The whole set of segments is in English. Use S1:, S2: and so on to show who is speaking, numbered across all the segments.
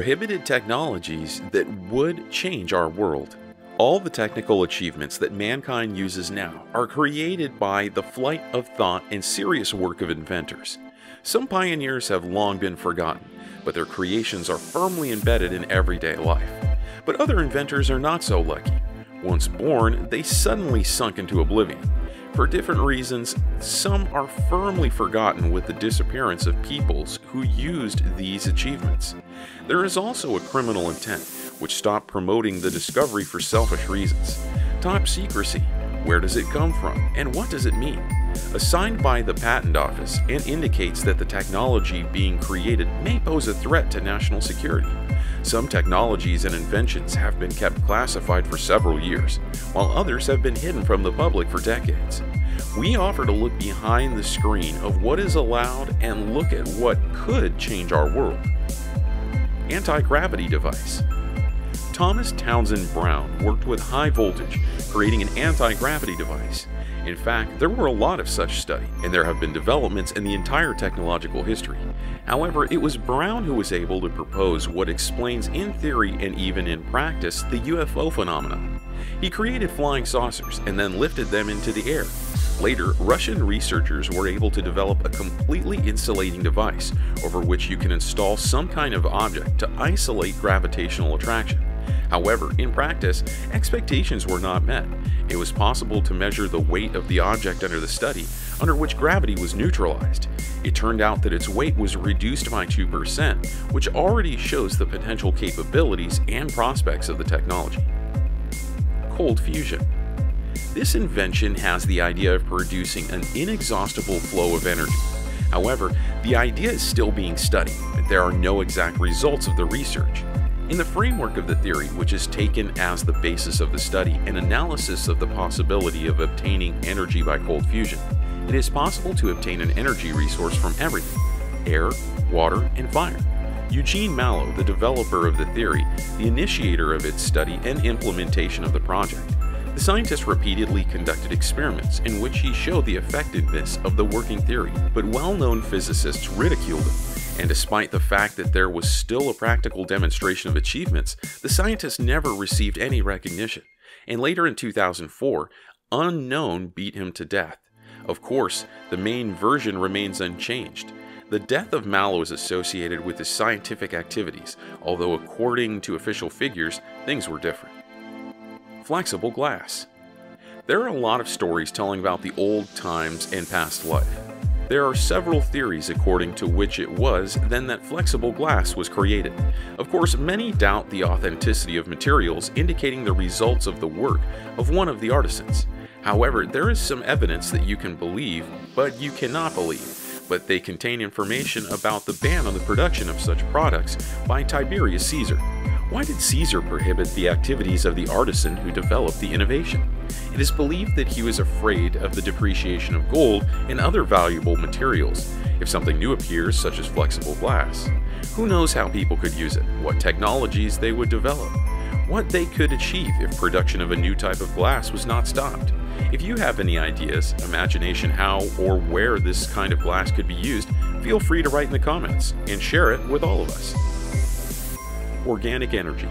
S1: Prohibited technologies that would change our world. All the technical achievements that mankind uses now are created by the flight of thought and serious work of inventors. Some pioneers have long been forgotten, but their creations are firmly embedded in everyday life. But other inventors are not so lucky. Once born, they suddenly sunk into oblivion. For different reasons, some are firmly forgotten with the disappearance of peoples who used these achievements. There is also a criminal intent, which stopped promoting the discovery for selfish reasons. Top secrecy, where does it come from, and what does it mean? Assigned by the Patent Office and indicates that the technology being created may pose a threat to national security. Some technologies and inventions have been kept classified for several years, while others have been hidden from the public for decades. We offer to look behind the screen of what is allowed and look at what could change our world. Antigravity device. Thomas Townsend Brown worked with high voltage, creating an anti-gravity device. In fact, there were a lot of such study, and there have been developments in the entire technological history. However, it was Brown who was able to propose what explains in theory and even in practice the UFO phenomenon. He created flying saucers and then lifted them into the air. Later, Russian researchers were able to develop a completely insulating device over which you can install some kind of object to isolate gravitational attraction. However, in practice, expectations were not met. It was possible to measure the weight of the object under the study, under which gravity was neutralized. It turned out that its weight was reduced by 2%, which already shows the potential capabilities and prospects of the technology. Cold fusion. This invention has the idea of producing an inexhaustible flow of energy. However, the idea is still being studied, but there are no exact results of the research. In the framework of the theory, which is taken as the basis of the study and analysis of the possibility of obtaining energy by cold fusion, it is possible to obtain an energy resource from everything: air, water, and fire. Eugene Mallow, the developer of the theory, the initiator of its study and implementation of the project. The scientist repeatedly conducted experiments in which he showed the effectiveness of the working theory, but well-known physicists ridiculed him. And despite the fact that there was still a practical demonstration of achievements, the scientist never received any recognition. And later in 2004, Unknown beat him to death. Of course, the main version remains unchanged. The death of Mallow is associated with his scientific activities, although according to official figures, things were different. Flexible glass. There are a lot of stories telling about the old times and past life. There are several theories according to which it was then that flexible glass was created. Of course, many doubt the authenticity of materials indicating the results of the work of one of the artisans. However, there is some evidence that you can believe, but you cannot believe. But they contain information about the ban on the production of such products by Tiberius Caesar. Why did Caesar prohibit the activities of the artisan who developed the innovation? It is believed that he was afraid of the depreciation of gold and other valuable materials if something new appears, such as flexible glass. Who knows how people could use it, what technologies they would develop, what they could achieve if production of a new type of glass was not stopped. If you have any ideas, imagination how or where this kind of glass could be used, feel free to write in the comments and share it with all of us. Organic energy.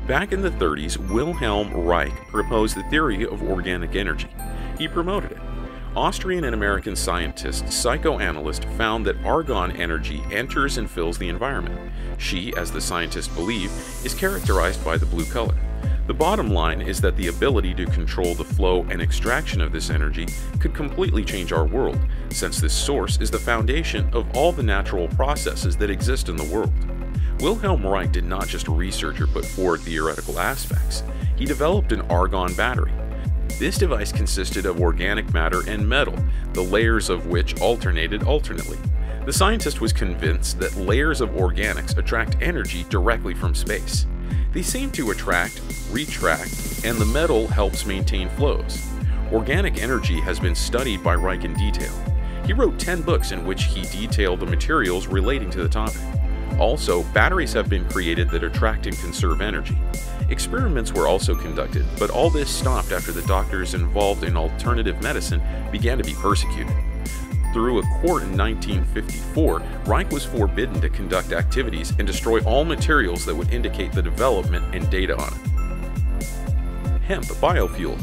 S1: Back in the 30s, Wilhelm Reich proposed the theory of organic energy. He promoted it. Austrian and American scientist, psychoanalyst found that argon energy enters and fills the environment. She, as the scientists believe, is characterized by the blue color. The bottom line is that the ability to control the flow and extraction of this energy could completely change our world, since this source is the foundation of all the natural processes that exist in the world. Wilhelm Reich did not just research or put forward theoretical aspects. He developed an argon battery. This device consisted of organic matter and metal, the layers of which alternated alternately. The scientist was convinced that layers of organics attract energy directly from space. They seem to attract, retract, and the metal helps maintain flows. Organic energy has been studied by Reich in detail. He wrote 10 books in which he detailed the materials relating to the topic. Also, batteries have been created that attract and conserve energy. Experiments were also conducted, but all this stopped after the doctors involved in alternative medicine began to be persecuted. through a court in 1954, Reich was forbidden to conduct activities and destroy all materials that would indicate the development and data on it. Hemp biofuel.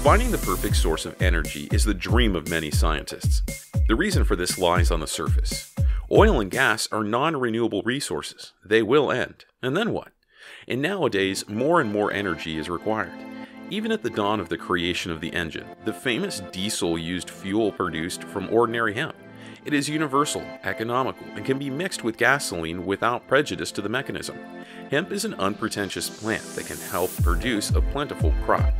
S1: Finding the perfect source of energy is the dream of many scientists. The reason for this lies on the surface. Oil and gas are non-renewable resources. They will end. And then what? And nowadays, more and more energy is required. Even at the dawn of the creation of the engine, the famous diesel used fuel produced from ordinary hemp. It is universal, economical, and can be mixed with gasoline without prejudice to the mechanism. Hemp is an unpretentious plant that can help produce a plentiful crop.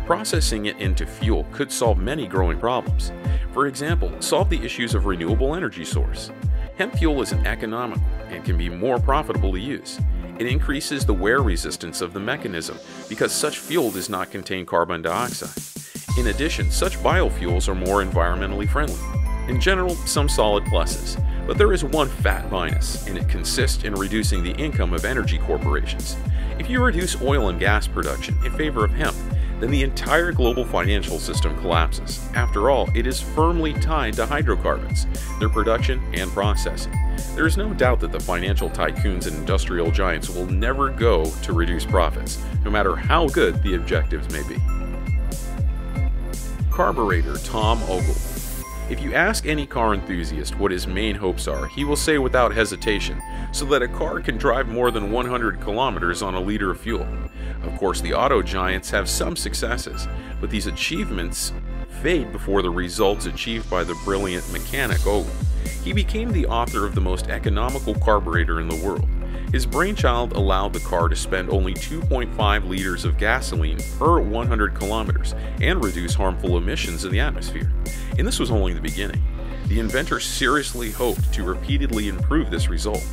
S1: Processing it into fuel could solve many growing problems. For example, solve the issues of renewable energy source. Hemp fuel is economical and can be more profitable to use. It increases the wear resistance of the mechanism because such fuel does not contain carbon dioxide. In addition, such biofuels are more environmentally friendly. In general, some solid pluses, but there is one fat minus, and it consists in reducing the income of energy corporations. If you reduce oil and gas production in favor of hemp, then the entire global financial system collapses. After all, it is firmly tied to hydrocarbons, their production and processing. There is no doubt that the financial tycoons and industrial giants will never go to reduce profits, no matter how good the objectives may be. Carburetor Tom Ogle. If you ask any car enthusiast what his main hopes are, he will say without hesitation, so that a car can drive more than 100 kilometers on a liter of fuel. Of course, the auto giants have some successes, but these achievements fade before the results achieved by the brilliant mechanic Ogle. He became the author of the most economical carburetor in the world. His brainchild allowed the car to spend only 2.5 liters of gasoline per 100 kilometers and reduce harmful emissions in the atmosphere. And this was only the beginning. The inventor seriously hoped to repeatedly improve this result.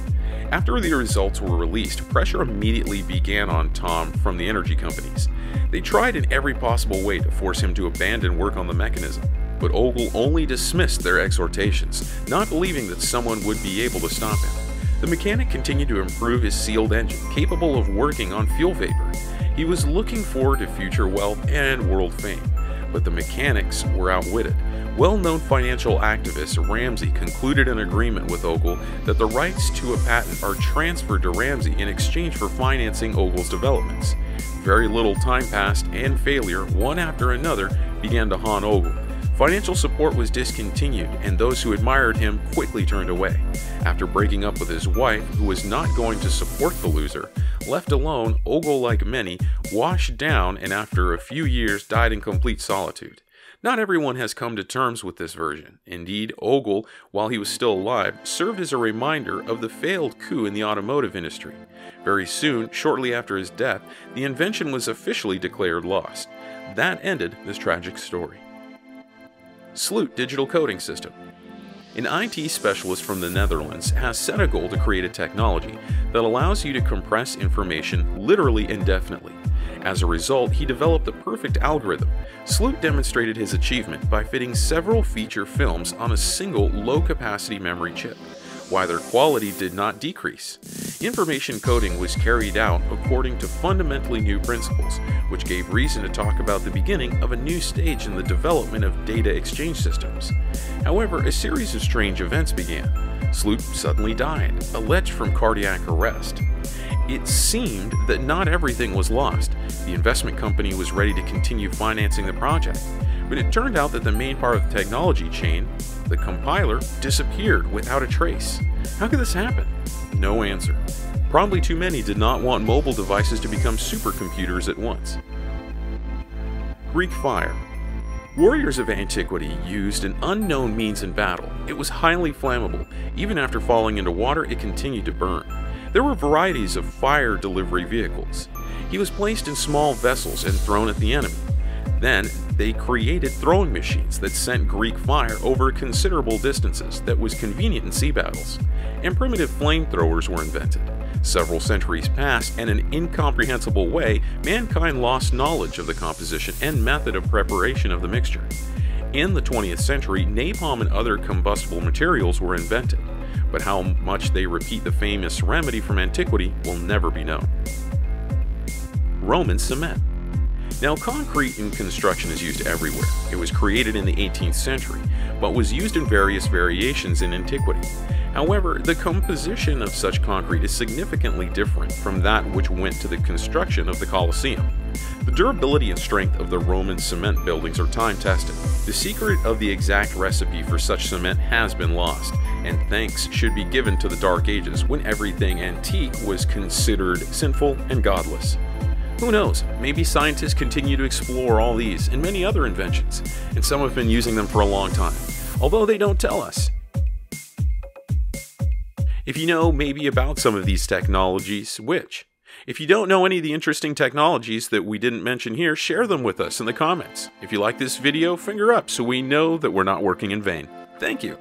S1: After the results were released, pressure immediately began on Tom from the energy companies. They tried in every possible way to force him to abandon work on the mechanism, but Ogle only dismissed their exhortations, not believing that someone would be able to stop him. The mechanic continued to improve his sealed engine, capable of working on fuel vapor. He was looking forward to future wealth and world fame, but the mechanics were outwitted. Well-known financial activist Ramsey concluded an agreement with Ogle that the rights to a patent are transferred to Ramsey in exchange for financing Ogle's developments. Very little time passed, and failure, one after another, began to haunt Ogle. Financial support was discontinued, and those who admired him quickly turned away. After breaking up with his wife, who was not going to support the loser, left alone, Ogle, like many, washed down and after a few years died in complete solitude. Not everyone has come to terms with this version. Indeed, Ogle, while he was still alive, served as a reminder of the failed coup in the automotive industry. Very soon, shortly after his death, the invention was officially declared lost. That ended this tragic story. Sloot digital coding system. An IT specialist from the Netherlands has set a goal to create a technology that allows you to compress information literally indefinitely. As a result, he developed the perfect algorithm. Sloot demonstrated his achievement by fitting several feature films on a single low-capacity memory chip, while their quality did not decrease. Information coding was carried out according to fundamentally new principles, which gave reason to talk about the beginning of a new stage in the development of data exchange systems. However, a series of strange events began. Sloot suddenly died, alleged from cardiac arrest. It seemed that not everything was lost. The investment company was ready to continue financing the project, but it turned out that the main part of the technology chain, the compiler, disappeared without a trace. How could this happen? No answer. Probably too many did not want mobile devices to become supercomputers at once. Greek fire. Warriors of antiquity used an unknown means in battle. It was highly flammable. Even after falling into water, it continued to burn. There were varieties of fire delivery vehicles. He was placed in small vessels and thrown at the enemy. Then, they created throwing machines that sent Greek fire over considerable distances that was convenient in sea battles. And primitive flamethrowers were invented. Several centuries passed, and in an incomprehensible way, mankind lost knowledge of the composition and method of preparation of the mixture. In the 20th century, napalm and other combustible materials were invented, but how much they repeat the famous remedy from antiquity will never be known. Roman cement. Now, concrete in construction is used everywhere. It was created in the 18th century, but was used in various variations in antiquity. However, the composition of such concrete is significantly different from that which went to the construction of the Colosseum. The durability and strength of the Roman cement buildings are time-tested. The secret of the exact recipe for such cement has been lost, and thanks should be given to the Dark Ages when everything antique was considered sinful and godless. Who knows, maybe scientists continue to explore all these and many other inventions, and some have been using them for a long time, although they don't tell us. If you know maybe about some of these technologies, which? If you don't know any of the interesting technologies that we didn't mention here, share them with us in the comments. If you like this video, finger up so we know that we're not working in vain. Thank you.